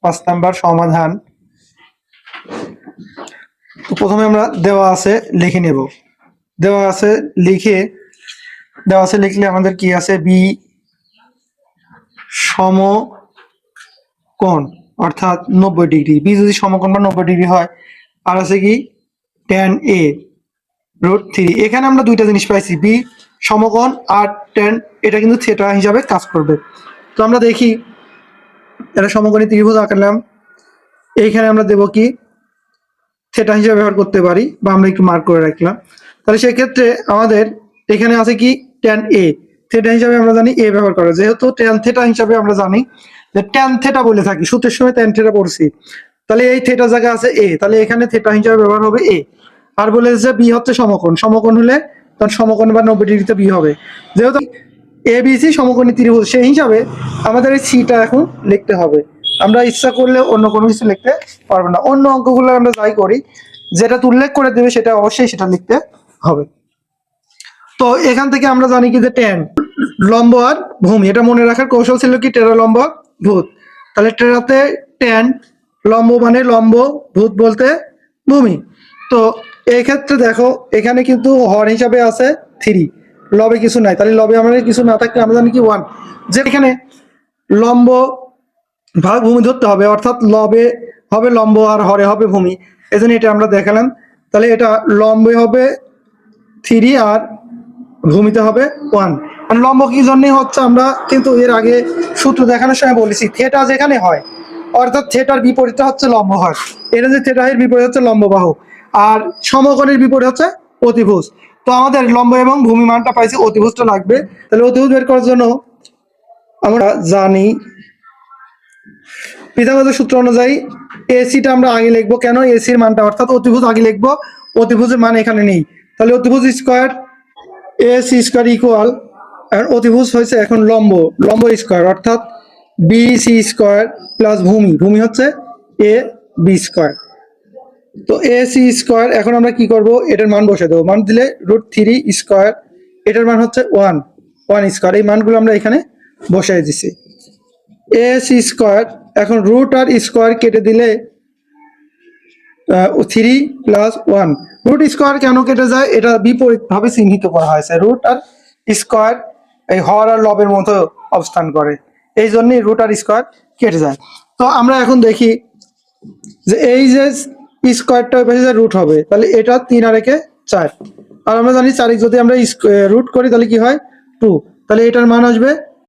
5 number সমাধান। তো প্রথমে আমরা দেওয়া আছে লিখে নেব। দেওয়া আছে লিখলে আমাদের কি আছে, বি সমকোণ অর্থাৎ 90 ডিগ্রি। বি যদি সমকোণ বা 90 ডিগ্রি হয়, আর আছে কি tan a √3। এখানে আমরা দুইটা জিনিস পাইছি, বি সমকোণ আর tan, এটা কিন্তু থিটা হিসাবে কাজ করবে। তো আমরা দেখি এটা সমকোণী ত্রিভুজ আঁকলাম, এইখানে আমরা দেব কি থিটা হিসাবে ব্যবহার করতে পারি, বা আমরা একটু মার্ক করে রাখলাম। তাহলে সেক্ষেত্রে আমাদের এখানে আছে কি tan a, থিটা হিসাবে আমরা জানি a ব্যবহার করা, যেহেতু tan থিটা হিসাবে আমরা জানি যে tan থিটা বলে থাকি, সূত্রের সময় tan থিটা পড়ছি, তাহলে এই থিটা জায়গা আছে a, তাহলে এখানে থিটা হিসাবে ব্যবহার হবে a। আর বলে যে বি হচ্ছে সমকোণ হলে তখন সমকোণ বা 90 ডিগ্রিতে বি হবে। যেহেতু এ বি সি সমকোণী ত্রিভুজ, সেই হিসাবে আমাদের এই সিটা এখন লিখতে হবে। আমরা ইচ্ছা করলে অন্য কোনো কিছু লিখতে পারবো না, অন্য অঙ্কগুলো আমরা যাই করি যেটা উল্লেখ করে দেবে সেটা অবশ্যই সেটা লিখতে হবে। তো এখান থেকে আমরা জানি কি যে tan লম্ব আর ভূমি, এটা মনে রাখার কৌশল ছিল কি টেরা লম্ব ভূত। তাহলে টেরাতে tan লম্ব মানে লম্ব, ভূত বলতে ভূমি। তো এই ক্ষেত্রে দেখো এখানে কিন্তু হর হিসাবে আছে 3, লবে কিছু নাই, তাহলে লবে আমাদের কিছু না থাকলে আমরা জানি কি 1, যে এখানে লম্ব ভাগ ভূমি ধরতে হবে, অর্থাৎ লবে হবে লম্ব আর হরে হবে ভূমি, এজন্য এটা আমরা দেখালাম। তাহলে এটা লম্বে হবে 3 আর ভূমিতে হবে 1। আর লম্ব কি জন্য হচ্ছে আমরা কিন্তু এর আগে সূত্র দেখানোর সময় বলেছি, থিটা যেখানে হয় অর্থাৎ থিটার বিপরীতটা হচ্ছে লম্ব হয়, এটা যে থিটা এর বিপরীত হচ্ছে লম্ব বাহু, আর সমকোণের বিপরীত হচ্ছে অতিভুজ। তো আমাদের লম্ব এবং ভূমি মানটা পাইছি, অতিভুজটা লাগবে। তাহলে অতিভুজ বের করার জন্য আমরা জানি পিথাগোরাসের সূত্র অনুযায়ী এসিটা আমরা আগে লিখবো, কেন এসির মানটা অর্থাৎ অতিভুজ আগে লিখবো, অতিভুজের মান এখানে নেই। তাহলে অতিভুজ স্কয়ার এসি স্কয়ার ইকুয়াল, আর অতিভুজ হয়েছে এখন লম্ব স্কয়ার অর্থাৎ বি সি স্কয়ার প্লাস ভূমি হচ্ছে এ বি স্কয়ার। তো এ সি স্কয়ার, এখন আমরা কি করব, এটার মান বসে দেবো, মান দিলে √3 স্কয়ার, এটার মান হচ্ছে 1 স্কয়ার, এই মানগুলো আমরা এখানে বসাই দিছি। এ সি স্কয়ার, এখন রুট আর স্কয়ার কেটে দিলে 3 + 1, রুট স্কয়ার কেন কেটে যায়, এটা বিপরীত ভাবে চিহ্নিত করা হয়েছে, রুট আর স্কয়ার এই হর আর লবের মতো অবস্থান করে, এই জন্যই রুট আর স্কয়ার কেটে যায়। তো আমরা এখন দেখি যে এই যে স্কয়ারটা ওই পাশে রুট হবে, তাহলে এটা 3 আর 1 4, আর আমরা জানি 4 যদি আমরা রুট করি তাহলে কি হয় 2, তাহলে এটার মান আসবে